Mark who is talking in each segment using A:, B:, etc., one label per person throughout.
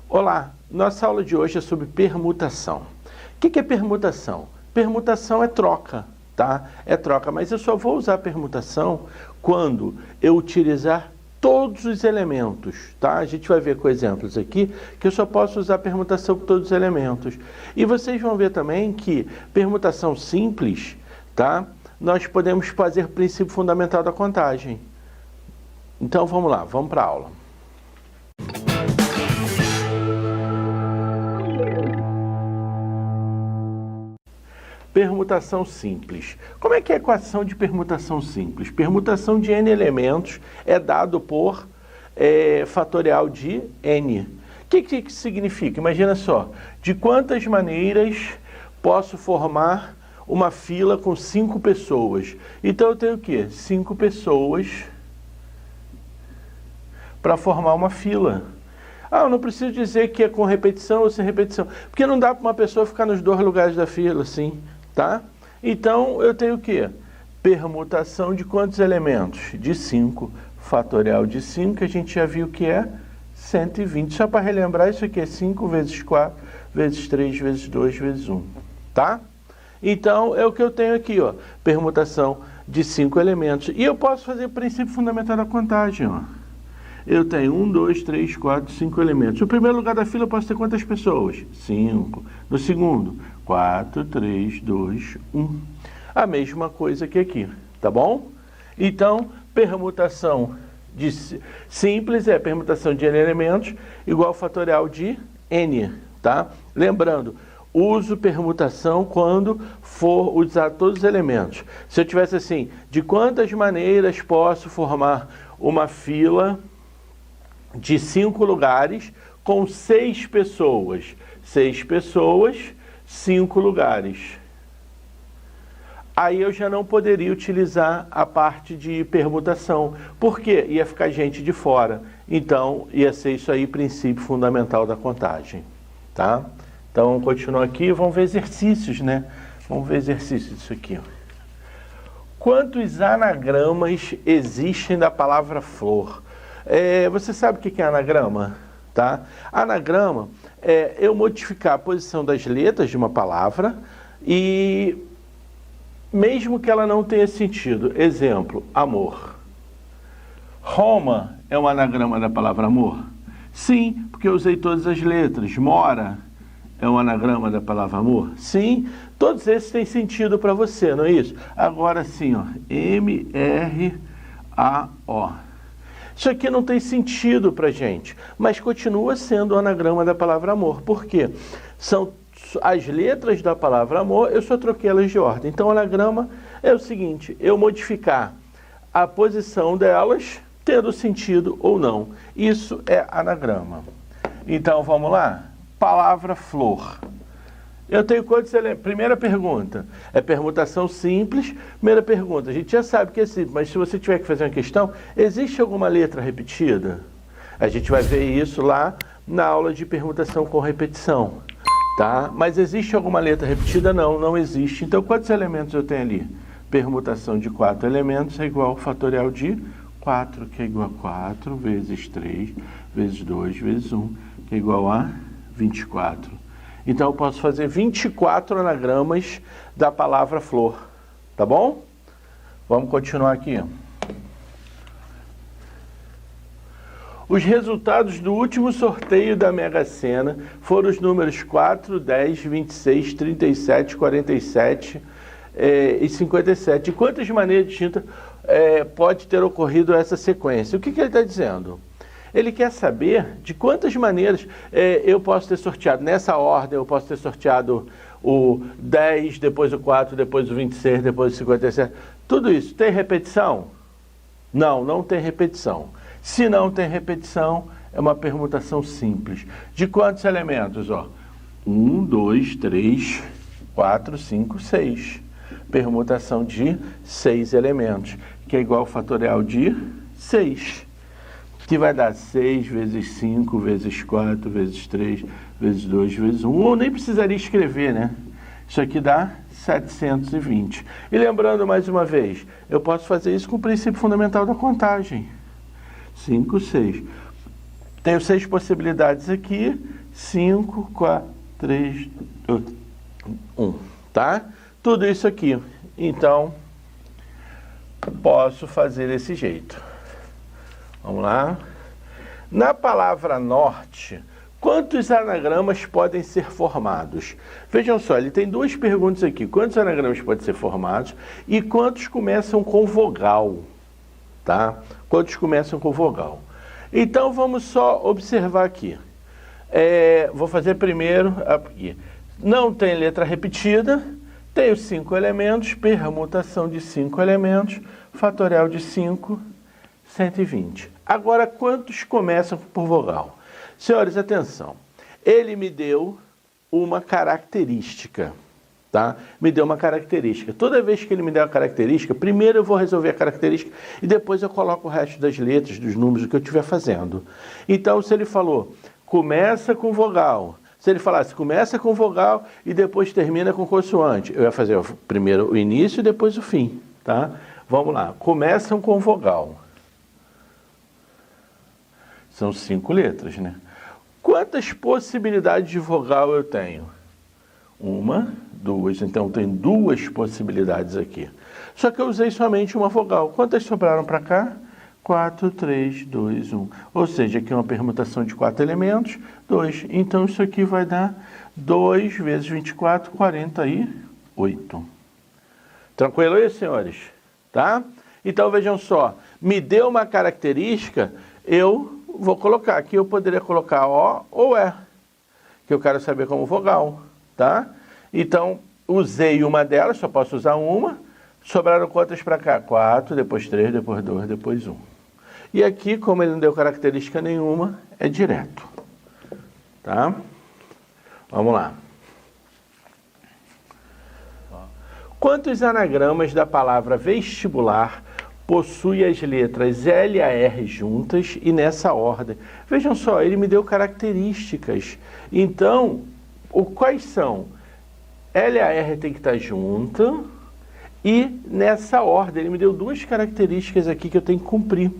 A: Olá, nossa aula de hoje é sobre permutação. O que é permutação? Permutação é troca, tá? É troca, mas eu só vou usar permutação quando eu utilizar todos os elementos, tá? A gente vai ver com exemplos aqui que eu só posso usar permutação com todos os elementos. E vocês vão ver também que permutação simples, tá? Nós podemos fazer princípio fundamental da contagem. Então vamos lá, vamos para a aula. Permutação simples. Como é que é a equação de permutação simples? Permutação de n elementos é dado por fatorial de n. O que significa? Imagina só, de quantas maneiras posso formar uma fila com 5 pessoas? Então eu tenho o quê? 5 pessoas para formar uma fila. Ah, eu não preciso dizer que é com repetição ou sem repetição, porque não dá para uma pessoa ficar nos 2 lugares da fila, assim. Tá? Então, eu tenho o quê? Permutação de quantos elementos? De 5. Fatorial de 5, que a gente já viu que é 120. Só para relembrar, isso aqui é 5 vezes 4, vezes 3, vezes 2, vezes 1. Tá? Então, é o que eu tenho aqui, ó. Permutação de 5 elementos. E eu posso fazer o princípio fundamental da contagem, ó. Eu tenho 1, 2, 3, 4, 5 elementos. No primeiro lugar da fila eu posso ter quantas pessoas? 5. No segundo, 4, 3, 2, 1. A mesma coisa que aqui, tá bom? Então, permutação simples é permutação de n elementos igual ao fatorial de n, tá? Lembrando, uso permutação quando for usar todos os elementos. Se eu tivesse assim, de quantas maneiras posso formar uma fila de 5 lugares com 6 pessoas. 6 pessoas, 5 lugares. Aí eu já não poderia utilizar a parte de permutação. Por quê? Ia ficar gente de fora. Então, ia ser isso aí, princípio fundamental da contagem. Tá? Então, vamos continuar aqui. Vamos ver exercícios, né? Vamos ver exercícios disso aqui. Quantos anagramas existem da palavra flor? Você sabe o que é anagrama? Tá? Anagrama é eu modificar a posição das letras de uma palavra e mesmo que ela não tenha sentido. Exemplo, amor. Roma é um anagrama da palavra amor? Sim, porque eu usei todas as letras. Mora é um anagrama da palavra amor? Sim, todos esses têm sentido para você, não é isso? Agora sim, ó, M-R-A-O. Isso aqui não tem sentido para a gente, mas continua sendo o anagrama da palavra amor. Por quê? São as letras da palavra amor, eu só troquei elas de ordem. Então, o anagrama é o seguinte, eu modificar a posição delas, tendo sentido ou não. Isso é anagrama. Então, vamos lá? Palavra flor. Eu tenho quantos elementos? Primeira pergunta, é permutação simples. Primeira pergunta, a gente já sabe que é simples, mas se você tiver que fazer uma questão, existe alguma letra repetida? A gente vai ver isso lá na aula de permutação com repetição, tá? Mas existe alguma letra repetida? Não, não existe. Então, quantos elementos eu tenho ali? Permutação de 4 elementos é igual ao fatorial de 4, que é igual a 4 vezes 3, vezes 2, vezes 1, que é igual a 24. Então, eu posso fazer 24 anagramas da palavra flor, tá bom? Vamos continuar aqui. Os resultados do último sorteio da Mega Sena foram os números 4, 10, 26, 37, 47 e 57. De quantas maneiras distintas pode ter ocorrido essa sequência? O que ele está dizendo? Ele quer saber de quantas maneiras eu posso ter sorteado. Nessa ordem, eu posso ter sorteado o 10, depois o 4, depois o 26, depois o 57. Tudo isso. Tem repetição? Não, não tem repetição. Se não tem repetição, é uma permutação simples. De quantos elementos? 1, 2, 3, 4, 5, 6. Permutação de 6 elementos, que é igual ao fatorial de 6. Que vai dar 6 vezes 5, vezes 4, vezes 3, vezes 2, vezes 1. Ou nem precisaria escrever, né? Isso aqui dá 720. E lembrando mais uma vez, eu posso fazer isso com o princípio fundamental da contagem. 5, 6. Tenho 6 possibilidades aqui, 5, 4, 3, 2, 1, tá? Tudo isso aqui. Então, posso fazer desse jeito. Vamos lá. Na palavra norte, quantos anagramas podem ser formados? Vejam só, ele tem duas perguntas aqui. Quantos anagramas podem ser formados e quantos começam com vogal? Tá? Quantos começam com vogal? Então, vamos só observar aqui. Vou fazer primeiro aqui. Não tem letra repetida, tem os 5 elementos, permutação de 5 elementos, fatorial de 5, 120. Agora, quantos começam por vogal? Senhores, atenção. Ele me deu uma característica, tá? Me deu uma característica. Toda vez que ele me der uma característica, primeiro eu vou resolver a característica e depois eu coloco o resto das letras, dos números, o que eu estiver fazendo. Então, se ele falou, começa com vogal. Se ele falasse, começa com vogal e depois termina com consoante, eu ia fazer primeiro o início e depois o fim, tá? Vamos lá. Começam com vogal. São 5 letras, né? Quantas possibilidades de vogal eu tenho? 1, 2. Então, tem 2 possibilidades aqui. Só que eu usei somente uma vogal. Quantas sobraram para cá? 4, 3, 2, 1. Ou seja, aqui é uma permutação de 4 elementos, 2. Então, isso aqui vai dar 2 vezes 24, 48. Tranquilo aí, senhores? Tá? Então, vejam só. Me deu uma característica, eu vou colocar. Aqui eu poderia colocar O ou E, que eu quero saber como vogal, tá? Então, usei uma delas, só posso usar uma. Sobraram quantas para cá? 4, depois 3, depois 2, depois 1. E aqui, como ele não deu característica nenhuma, é direto. Tá? Vamos lá. Quantos anagramas da palavra vestibular possui as letras L a R juntas e nessa ordem? Vejam só, ele me deu características. Então, quais são? L a R tem que estar junta e nessa ordem. Ele me deu 2 características aqui que eu tenho que cumprir.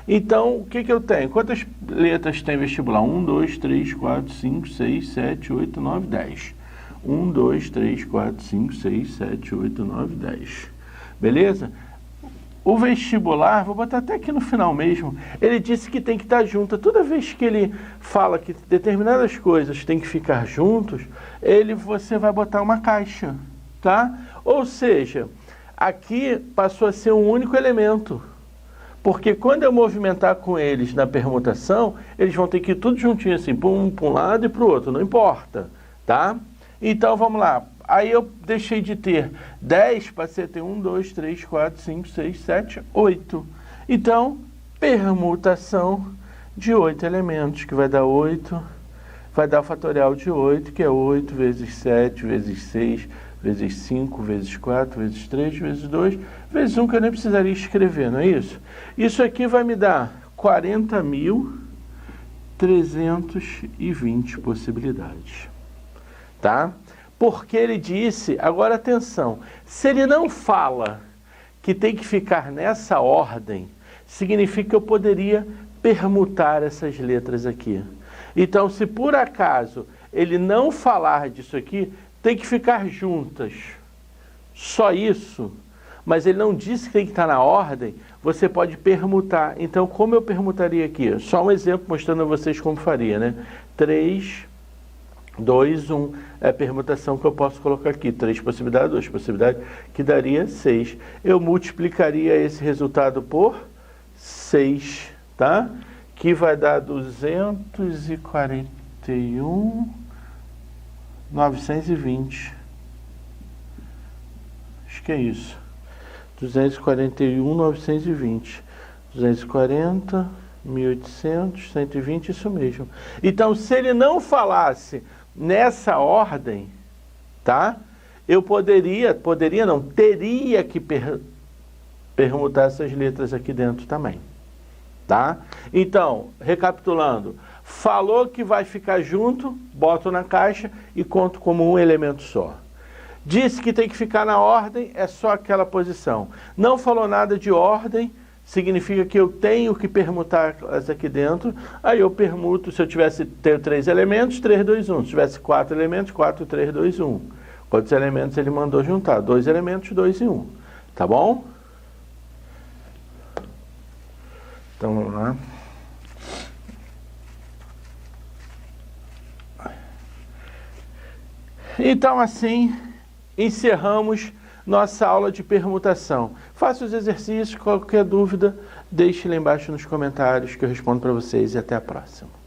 A: Então, o que eu tenho? Quantas letras tem vestibular? 1, 2, 3, 4, 5, 6, 7, 8, 9, 10. 1, 2, 3, 4, 5, 6, 7, 8, 9, 10. Beleza? O vestibular, vou botar até aqui no final mesmo, ele disse que tem que estar junto. Toda vez que ele fala que determinadas coisas têm que ficar juntos, você vai botar uma caixa, tá? Ou seja, aqui passou a ser um único elemento. Porque quando eu movimentar com eles na permutação, eles vão ter que ir tudo juntinho assim, para um lado e para o outro, não importa, tá? Então, vamos lá. Aí eu deixei de ter 10, passei a ter 1, 2, 3, 4, 5, 6, 7, 8. Então, permutação de 8 elementos, que vai dar 8, vai dar o fatorial de 8, que é 8 vezes 7, vezes 6, vezes 5, vezes 4, vezes 3, vezes 2, vezes 1, que eu nem precisaria escrever, não é isso? Isso aqui vai me dar 40.320 possibilidades, tá? Porque ele disse, agora atenção, se ele não fala que tem que ficar nessa ordem, significa que eu poderia permutar essas letras aqui. Então, se por acaso ele não falar disso aqui, tem que ficar juntas. Só isso. Mas ele não disse que tem que estar na ordem, você pode permutar. Então, como eu permutaria aqui? Só um exemplo mostrando a vocês como faria, né? 3, 2, 1. É a permutação que eu posso colocar aqui. 3 possibilidades, 2 possibilidades, que daria 6. Eu multiplicaria esse resultado por 6, tá? Que vai dar 241.920. Acho que é isso. 241.920. 240, 1.800, 120, isso mesmo. Então, se ele não falasse nessa ordem, tá? Eu teria que permutar essas letras aqui dentro também, tá? Então, recapitulando, falou que vai ficar junto, boto na caixa e conto como um elemento só. Disse que tem que ficar na ordem, é só aquela posição. Não falou nada de ordem, significa que eu tenho que permutar essa aqui dentro, aí eu permuto, se eu tenho 3 elementos, 3, 2, 1. Se tivesse 4 elementos, 4, 3, 2, 1. Quantos elementos ele mandou juntar? 2 elementos, 2 e 1. Tá bom? Então, vamos lá. Então, assim, encerramos nossa aula de permutação. Faça os exercícios, qualquer dúvida, deixe lá embaixo nos comentários que eu respondo para vocês e até a próxima.